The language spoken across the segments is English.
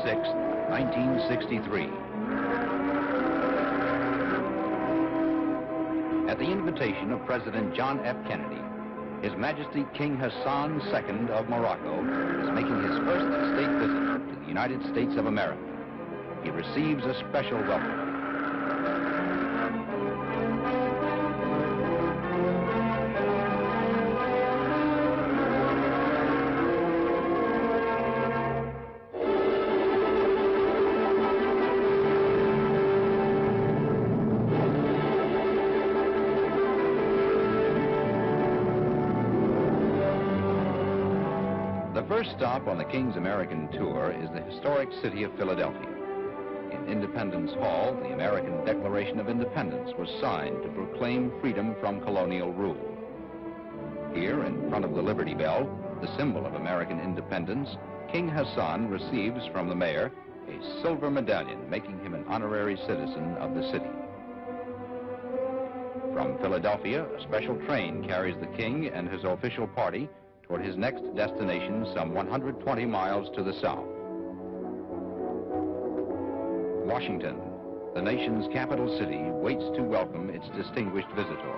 6, 1963. At the invitation of President John F. Kennedy, His Majesty King Hassan II of Morocco is making his first state visit to the United States of America. He receives a special welcome. The first stop on the King's American tour is the historic city of Philadelphia. In Independence Hall, the American Declaration of Independence was signed to proclaim freedom from colonial rule. Here, in front of the Liberty Bell, the symbol of American independence, King Hassan receives from the mayor a silver medallion, making him an honorary citizen of the city. From Philadelphia, a special train carries the king and his official party toward his next destination some 120 miles to the south. Washington, the nation's capital city, waits to welcome its distinguished visitor.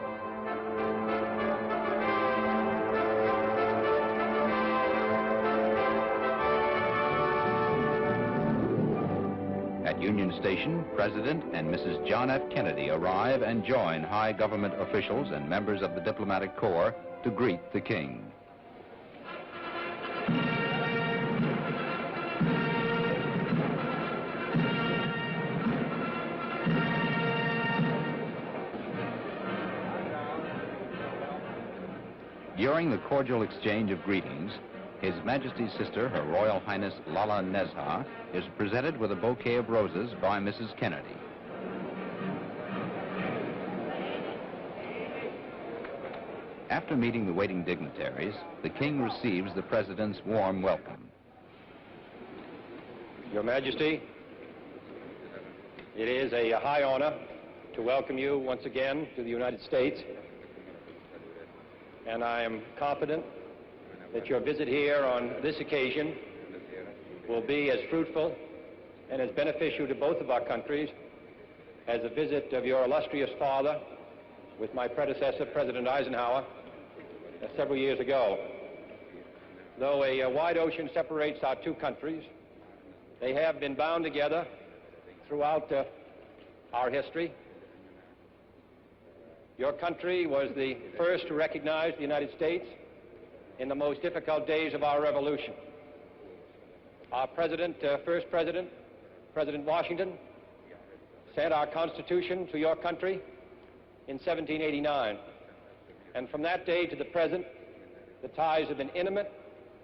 At Union Station, President and Mrs. John F. Kennedy arrive and join high government officials and members of the diplomatic corps to greet the king. During the cordial exchange of greetings, His Majesty's sister, Her Royal Highness Lala Nezha, is presented with a bouquet of roses by Mrs. Kennedy. After meeting the waiting dignitaries, the king receives the president's warm welcome. Your Majesty, it is a high honor to welcome you once again to the United States. And I am confident that your visit here on this occasion will be as fruitful and as beneficial to both of our countries as a visit of your illustrious father with my predecessor, President Eisenhower, several years ago. Though a wide ocean separates our two countries, they have been bound together throughout our history. Your country was the first to recognize the United States in the most difficult days of our revolution. Our first president, President Washington, sent our Constitution to your country in 1789. And from that day to the present, the ties have been intimate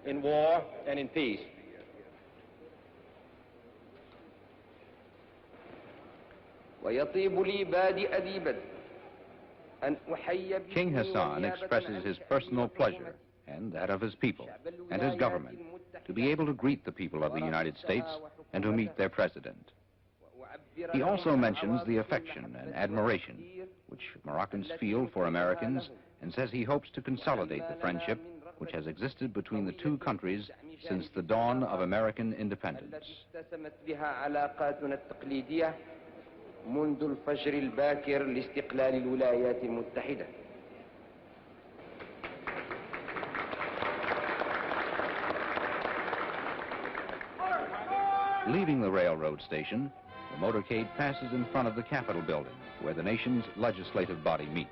in war and in peace. King Hassan expresses his personal pleasure and that of his people and his government to be able to greet the people of the United States and to meet their president. He also mentions the affection and admiration which Moroccans feel for Americans and says he hopes to consolidate the friendship which has existed between the two countries since the dawn of American independence. منذ الفجر الباكر لاستقلال الولايات المتحدة. Leaving the railroad station, the motorcade passes in front of the Capitol building, where the nation's legislative body meets.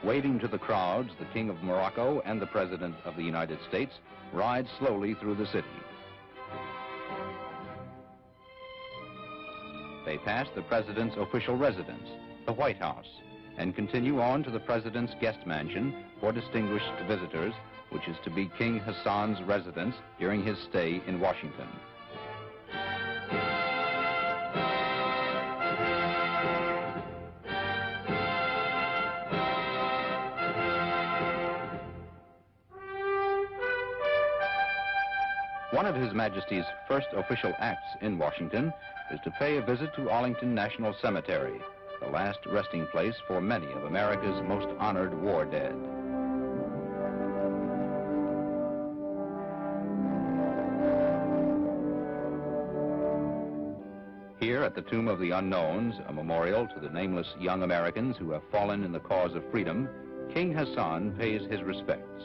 Waving to the crowds, the King of Morocco and the President of the United States ride slowly through the city. They pass the President's official residence, the White House, and continue on to the President's guest mansion for distinguished visitors, which is to be King Hassan's residence during his stay in Washington. One of His Majesty's first official acts in Washington is to pay a visit to Arlington National Cemetery, the last resting place for many of America's most honored war dead. Here at the Tomb of the Unknowns, a memorial to the nameless young Americans who have fallen in the cause of freedom, King Hassan pays his respects.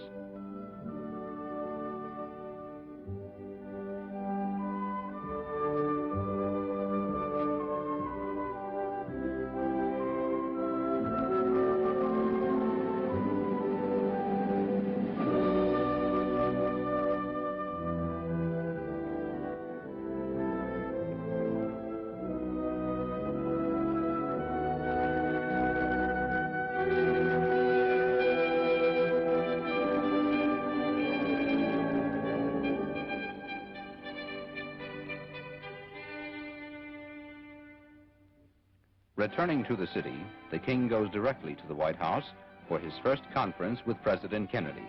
Returning to the city, the king goes directly to the White House for his first conference with President Kennedy.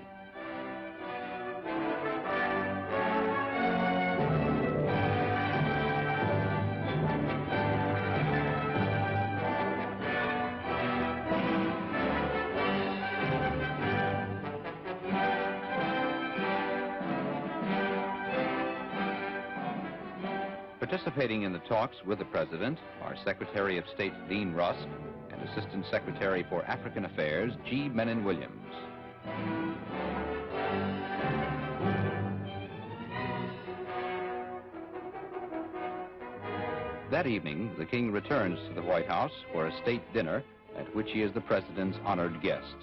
Participating in the talks with the President are Secretary of State Dean Rusk and Assistant Secretary for African Affairs G. Menon Williams. That evening, the king returns to the White House for a state dinner at which he is the President's honored guest.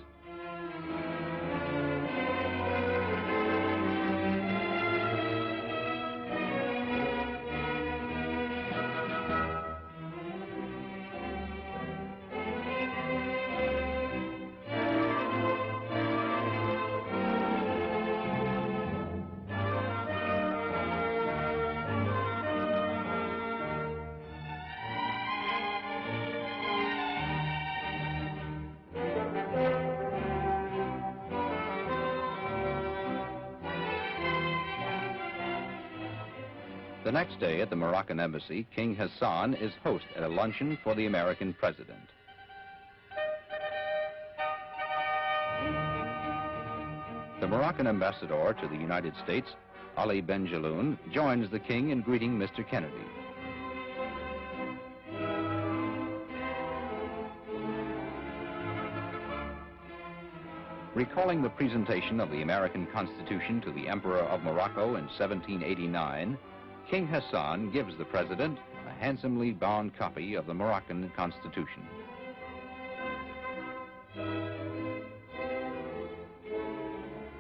The next day at the Moroccan embassy, King Hassan is host at a luncheon for the American president. The Moroccan ambassador to the United States, Ali Benjaloun, joins the king in greeting Mr. Kennedy. Recalling the presentation of the American Constitution to the Emperor of Morocco in 1789, King Hassan gives the president a handsomely bound copy of the Moroccan Constitution.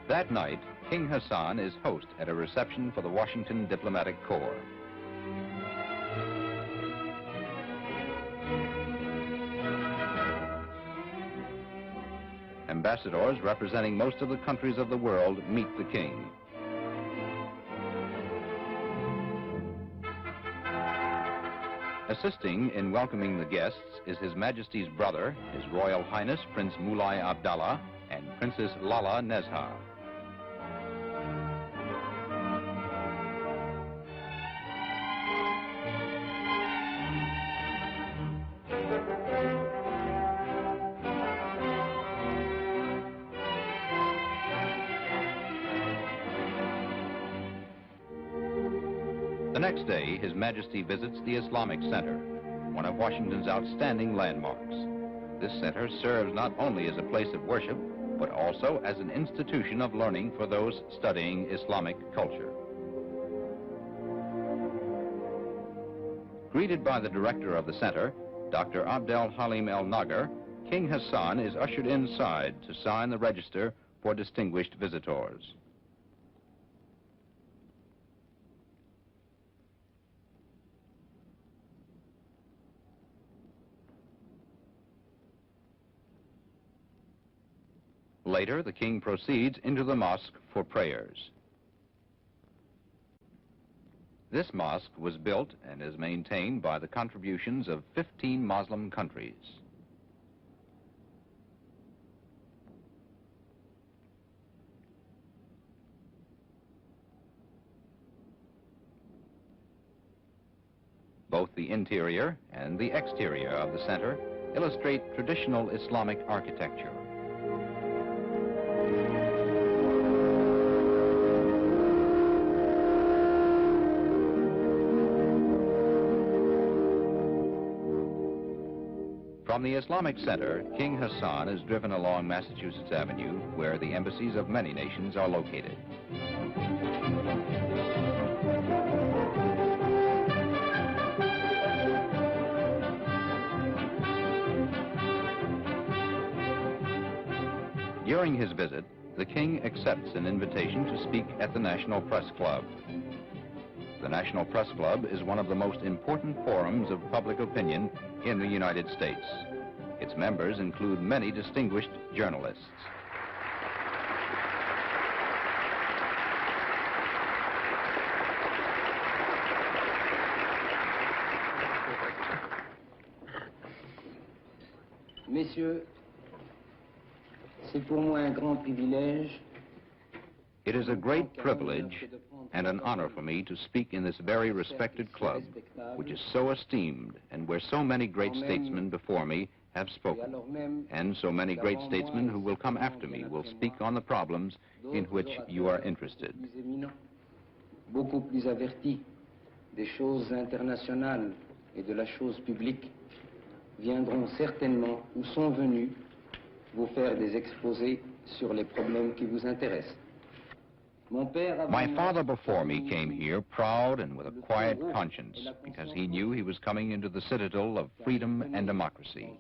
That night, King Hassan is host at a reception for the Washington Diplomatic Corps. Ambassadors representing most of the countries of the world meet the king. Assisting in welcoming the guests is His Majesty's brother, His Royal Highness Prince Moulay Abdallah and Princess Lala Nezha. The next day, His Majesty visits the Islamic Center, one of Washington's outstanding landmarks. This center serves not only as a place of worship, but also as an institution of learning for those studying Islamic culture. Greeted by the director of the center, Dr. Abdel Halim El Nagar, King Hassan is ushered inside to sign the register for distinguished visitors. Later, the king proceeds into the mosque for prayers. This mosque was built and is maintained by the contributions of 15 Muslim countries. Both the interior and the exterior of the center illustrate traditional Islamic architecture. From the Islamic Center, King Hassan is driven along Massachusetts Avenue, where the embassies of many nations are located. During his visit, the King accepts an invitation to speak at the National Press Club. The National Press Club is one of the most important forums of public opinion in the United States. Its members include many distinguished journalists. Messieurs, c'est pour moi un grand privilège. It is a great privilege and an honor for me to speak in this very respected club, which is so esteemed and where so many great statesmen before me have spoken, and so many great statesmen who will come after me will speak on the problems in which you are interested. Beaucoup plus avertis des choses internationales et de la chose publique viendront certainement ou sont venus vous faire des exposés sur les problèmes qui vous intéressent. My father before me came here proud and with a quiet conscience because he knew he was coming into the citadel of freedom and democracy.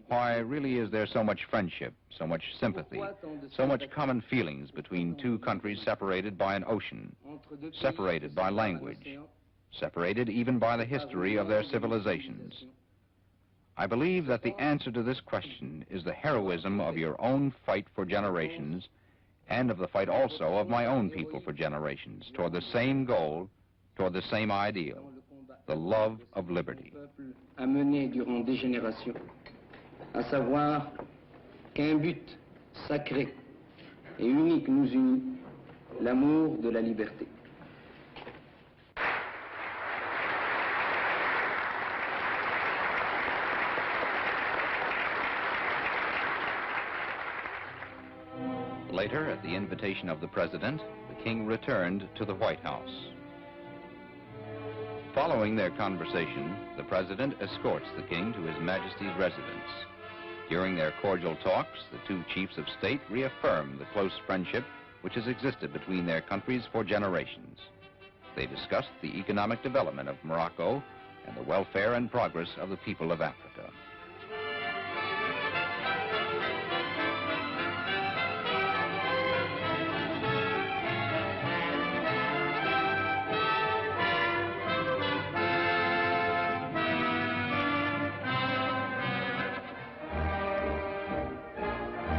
Why really is there so much friendship, so much sympathy, so much common feelings between two countries separated by an ocean, separated by language, separated even by the history of their civilizations? I believe that the answer to this question is the heroism of your own fight for generations, and of the fight also of my own people for generations, toward the same goal, toward the same ideal, the love of liberty. A mené durant des générations, à savoir qu'un but sacré et unique nous unit, l'amour de la liberté. Later, at the invitation of the President, the King returned to the White House. Following their conversation, the President escorts the King to His Majesty's residence. During their cordial talks, the two chiefs of state reaffirm the close friendship which has existed between their countries for generations. They discussed the economic development of Morocco and the welfare and progress of the people of Africa.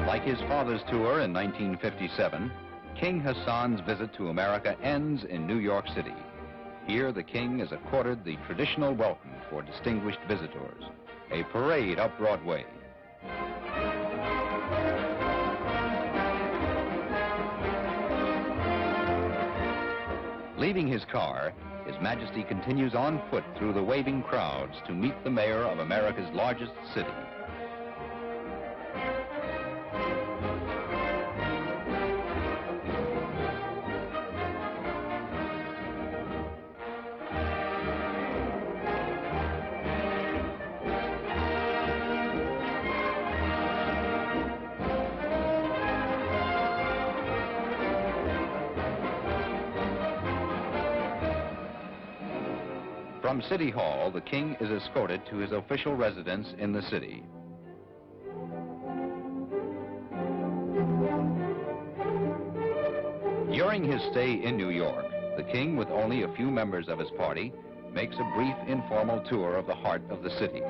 Like his father's tour in 1957, King Hassan's visit to America ends in New York City. Here, the King is accorded the traditional welcome for distinguished visitors, a parade up Broadway. Leaving his car, His Majesty continues on foot through the waving crowds to meet the mayor of America's largest city. From City Hall, the King is escorted to his official residence in the city. During his stay in New York, the King, with only a few members of his party, makes a brief informal tour of the heart of the city.